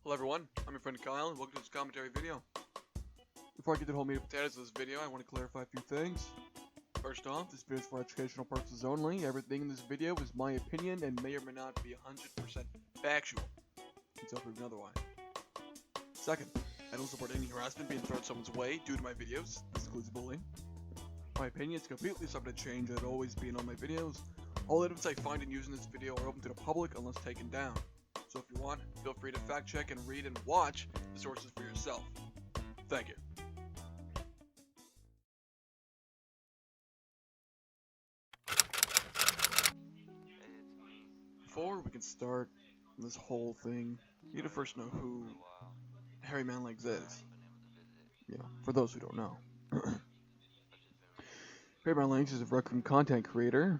Hello everyone, I'm your friend Kyle, and welcome to this commentary video. Before I get to the whole meat and potatoes of this video, I want to clarify a few things. First off, this video is for educational purposes only. Everything in this video is my opinion and may or may not be 100% factual, until proven otherwise. Second, I don't support any harassment being thrown someone's way due to my videos. This includes bullying. My opinion is completely subject to change, and it'll always be in all my videos. All items I find and use in this video are open to the public unless taken down. So if you want, feel free to fact check and read and watch the sources for yourself. Thank you. Before we can start this whole thing, you need to first know who Hairymanlegs is. You know, for those who don't know. Hairymanlegs is a Rec Room content creator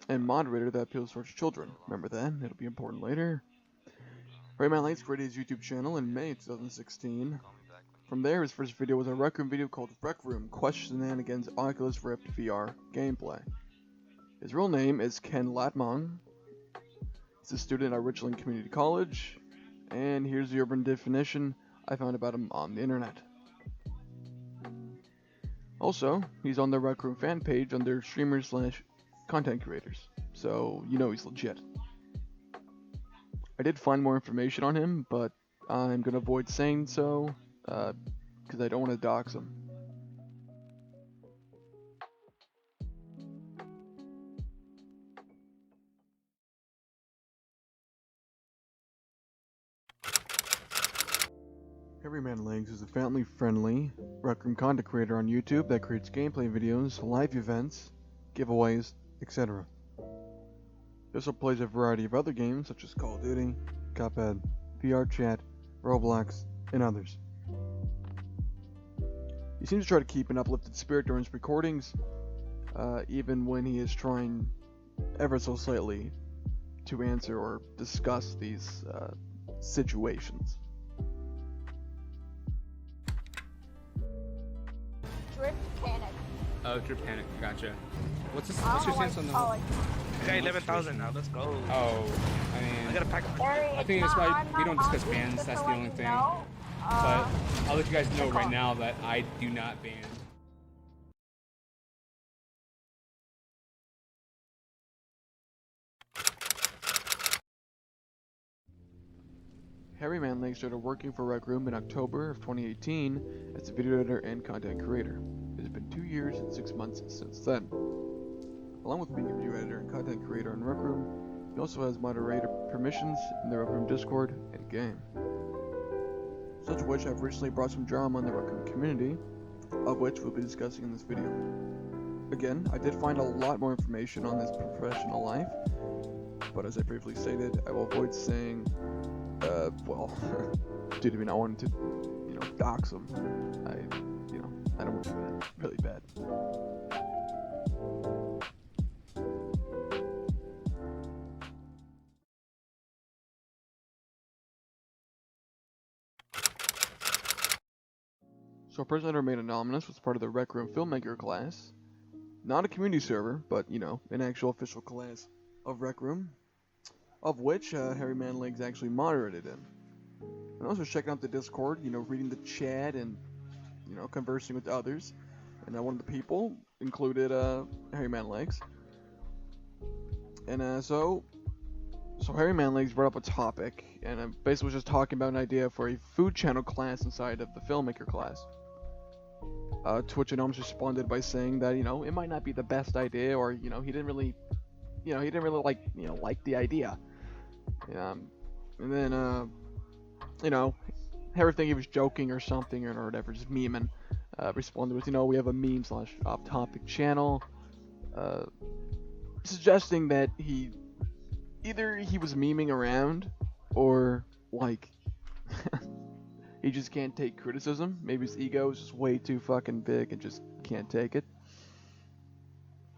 and moderator that appeals towards children. Remember that? It'll be important later. Hairymanlegs created his YouTube channel in May 2016. From there, his first video was a Rec Room video called Rec Room Questionanigans Oculus Rift VR Gameplay. His real name is Ken Latmong. He's a student at Richland Community College, and here's the urban definition I found about him on the internet. Also, he's on the Rec Room fan page under streamers/content creators, so you know he's legit. I did find more information on him, but I'm gonna avoid saying so, because I don't want to dox him. Hairymanlegs is a family-friendly Rec Room content creator on YouTube that creates gameplay videos, live events, giveaways, etc. He also plays a variety of other games such as Call of Duty, Cuphead, VR Chat, Roblox, and others. He seems to try to keep an uplifted spirit during his recordings, even when he is trying ever so slightly to answer or discuss these situations. Drip panic. Oh, drip panic. Gotcha. What's your stance on the? I I got 11,000 now. Let's go. Oh, I mean, I got a pack of. I think it's why we don't discuss bans. That's the only thing. But I'll let you guys know right now that I do not ban. Hairymanlegs started working for Rec Room in October of 2018 as a video editor and content creator. It has been 2 years and 6 months since then. Along with being a video editor and content creator in Rec Room, he also has moderator permissions in the Rec Room Discord and game. Such of which have recently brought some drama in the Rec Room community, of which we'll be discussing in this video. Again, I did find a lot more information on his professional life, but as I briefly stated, I will avoid saying well, dude, I mean, I wanted to, dox him. I don't want to do that. Really bad. So a person that remained anonymous was part of the Rec Room filmmaker class. Not a community server, but, an actual official class of Rec Room, of which Hairymanlegs actually moderated in. And also checking out the Discord, reading the chat and, conversing with others. And one of the people included Hairymanlegs. And so Hairymanlegs brought up a topic, and basically was just talking about an idea for a food channel class inside of the filmmaker class. To which Anonymous responded by saying that, it might not be the best idea, or, he didn't really like the idea. And then, Harry think he was joking or something or whatever, just memeing, responded with, we have a meme/off-topic channel, suggesting that either he was memeing around, or, he just can't take criticism. Maybe his ego is just way too fucking big and just can't take it.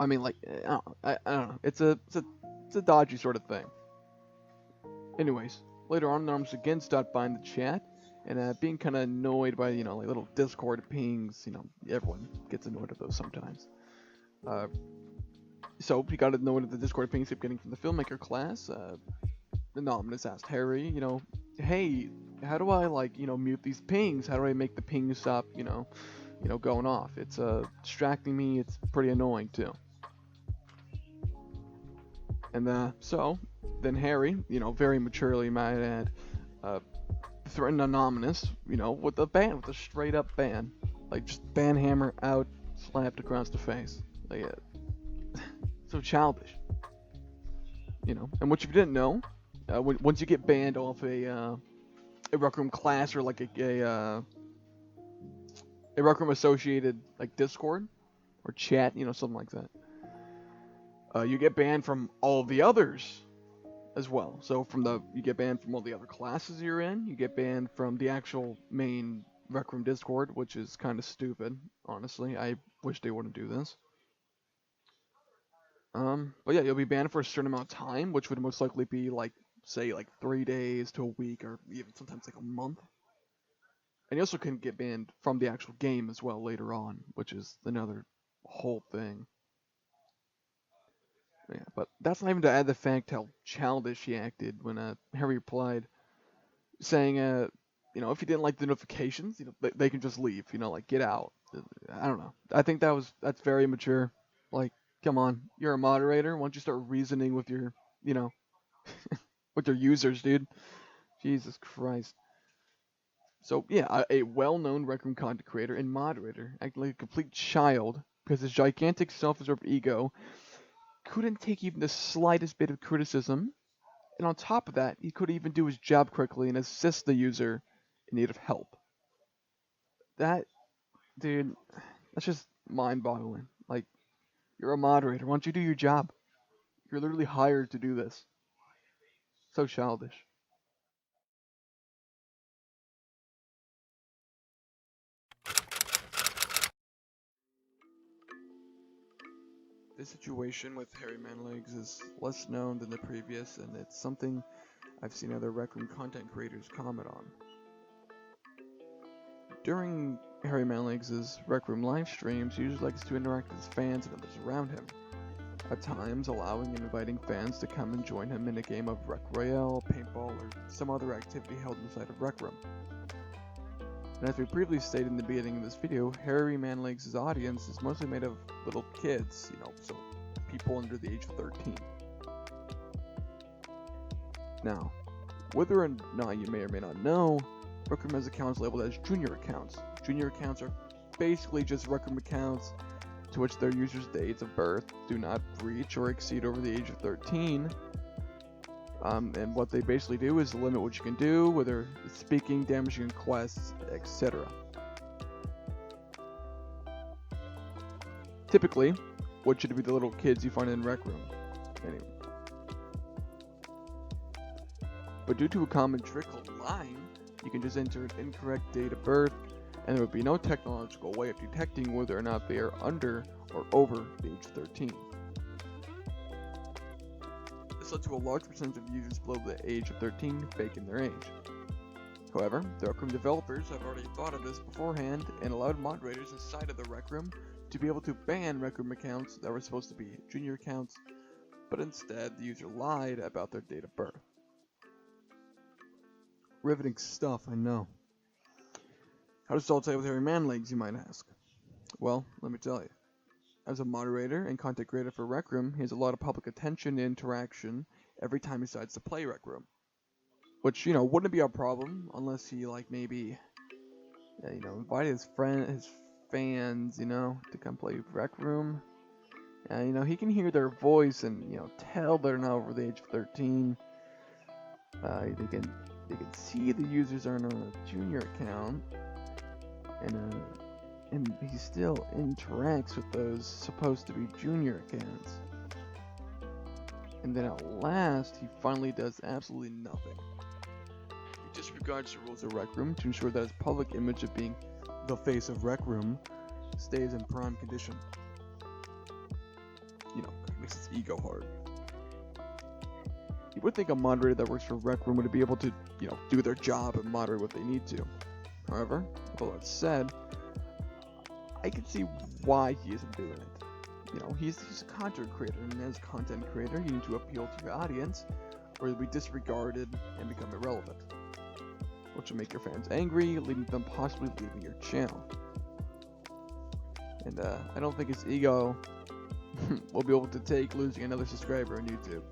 I mean, I don't know. It's a dodgy sort of thing. Anyways, later on, Anonymous again stopped by in the chat, and being kind of annoyed by, little Discord pings. Everyone gets annoyed at those sometimes. So he got annoyed at the Discord pings kept getting from the filmmaker class. Anonymous asked Harry, hey, how do I like, mute these pings? How do I make the ping stop, going off? It's distracting me. It's pretty annoying too. And so then Harry, very maturely, might add, threatened Anonymous, with a straight up ban, like just ban hammer out, slapped across the face, like so childish, And what you didn't know, once you get banned off a Rec Room class or like a Rec Room associated like Discord or chat, something like that. You get banned from all of the others as well. So you get banned from all the other classes you're in. You get banned from the actual main Rec Room Discord, which is kind of stupid, honestly. I wish they wouldn't do this. But yeah, you'll be banned for a certain amount of time, which would most likely be like, say, like 3 days to a week, or even sometimes like a month. And you also can get banned from the actual game as well later on, which is another whole thing. Yeah, but that's not even to add the fact how childish he acted when Harry replied, saying, if you didn't like the notifications, they can just leave, like get out. I don't know. I think that's very mature. Like, come on, you're a moderator. Why don't you start reasoning with your, with your users, dude? Jesus Christ. So yeah, a well-known Rec Room content creator and moderator acting like a complete child because his gigantic self-absorbed ego couldn't take even the slightest bit of criticism, and on top of that, he couldn't even do his job correctly and assist the user in need of help. That, dude, that's just mind-boggling. Like, you're a moderator. Why don't you do your job? You're literally hired to do this. So childish. This situation with Hairymanlegs is less known than the previous, and it's something I've seen other Rec Room content creators comment on. During Hairymanlegs' Rec Room live streams, he usually likes to interact with his fans and others around him, at times allowing and inviting fans to come and join him in a game of Rec Royale, paintball, or some other activity held inside of Rec Room. And as we previously stated in the beginning of this video, Hairymanlegs' audience is mostly made of little kids, so people under the age of 13. Now, whether or not you may or may not know, Rec Room has accounts labeled as junior accounts. Junior accounts are basically just Rec Room accounts to which their users' dates of birth do not reach or exceed over the age of 13. And what they basically do is limit what you can do, whether it's speaking, damaging quests, etc. Typically, what should be the little kids you find in Rec Room. Anyway. But due to a common trick called lying, you can just enter an incorrect date of birth, and there would be no technological way of detecting whether or not they are under or over the age of 13. This led to a large percentage of users below the age of 13 faking their age. However, the Rec Room developers have already thought of this beforehand and allowed moderators inside of the Rec Room to be able to ban Rec Room accounts that were supposed to be junior accounts, but instead the user lied about their date of birth. Riveting stuff, I know. How does it all tie with Hairymanlegs, you might ask? Well, let me tell you. As a moderator and content creator for Rec Room, he has a lot of public attention and interaction every time he decides to play Rec Room. Which, wouldn't be a problem unless he, maybe, invited his fans, to come play Rec Room. He can hear their voice and, tell they're not over the age of 13. They can see the users aren't on a junior account. And he still interacts with those supposed to be junior accounts. And then at last, he finally does absolutely nothing. He disregards the rules of Rec Room to ensure that his public image of being the face of Rec Room stays in prime condition. Makes his ego hard. You would think a moderator that works for Rec Room would be able to, do their job and moderate what they need to. However, with all that said, I can see why he isn't doing it. He's a content creator, and as a content creator, you need to appeal to your audience, or you'll be disregarded and become irrelevant. which will make your fans angry, leading to them possibly leaving your channel. And I don't think his ego will be able to take losing another subscriber on YouTube.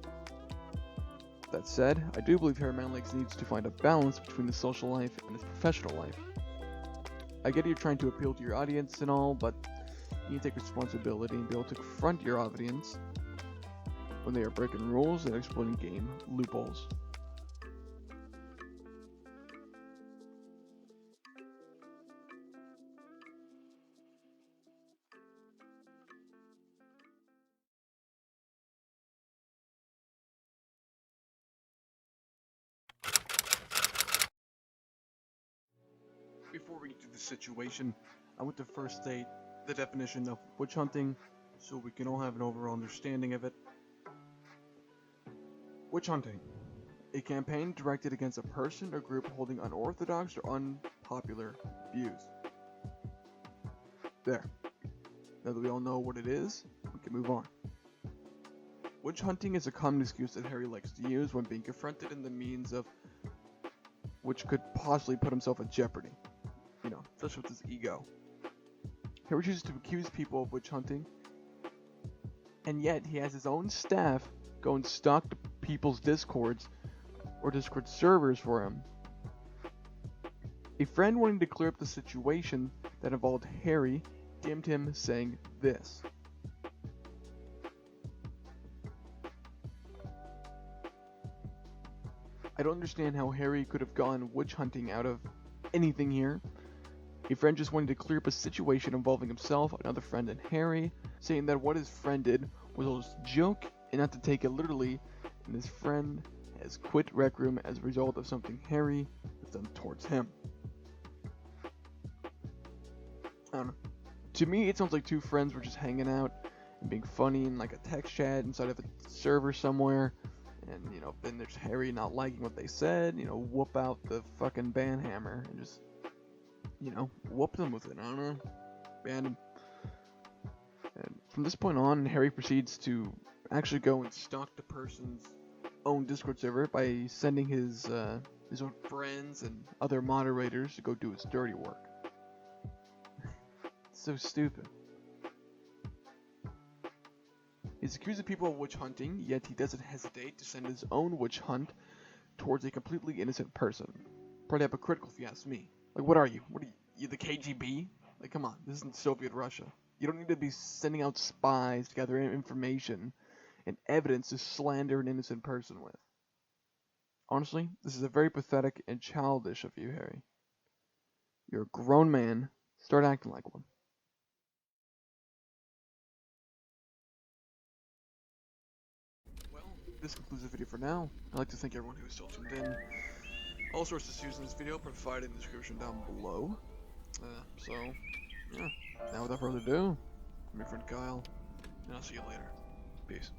That said, I do believe Hairymanlegs needs to find a balance between his social life and his professional life. I get you're trying to appeal to your audience and all, but you need to take responsibility and be able to confront your audience when they are breaking rules and exploiting game loopholes. Before we get to the situation, I want to first state the definition of witch hunting so we can all have an overall understanding of it. Witch hunting, a campaign directed against a person or group holding unorthodox or unpopular views. There. Now that we all know what it is, we can move on. Witch hunting is a common excuse that Harry likes to use when being confronted in the means of which could possibly put himself in jeopardy. You know, especially with his ego. Harry chooses to accuse people of witch hunting, and yet he has his own staff go and stalk people's Discords or Discord servers for him. A friend wanting to clear up the situation that involved Harry DM'd him saying this. I don't understand how Harry could have gone witch hunting out of anything here. A friend just wanted to clear up a situation involving himself, another friend, and Harry, saying that what his friend did was all just a joke and not to take it literally, and his friend has quit Rec Room as a result of something Harry has done towards him. I don't know. To me, it sounds like two friends were just hanging out and being funny in like a text chat inside of a server somewhere, and you know, then there's Harry not liking what they said, you know, whoop out the fucking ban hammer and just, you know, whoop them with it. I don't know. Ban him. And from this point on, Harry proceeds to actually go and stalk the person's own Discord server by sending his own friends and other moderators to go do his dirty work. So stupid. He's accusing people of witch hunting, yet he doesn't hesitate to send his own witch hunt towards a completely innocent person. Pretty hypocritical if you ask me. Like, what are you? What are you, the KGB? Like, come on, this isn't Soviet Russia. You don't need to be sending out spies to gather information and evidence to slander an innocent person with. Honestly, this is a very pathetic and childish of you, Harry. You're a grown man. Start acting like one. Well, this concludes the video for now. I'd like to thank everyone who is still tuned in. All sources used in this video are provided in the description down below. So, yeah. Now without further ado, I'm your friend Kyle, and I'll see you later. Peace.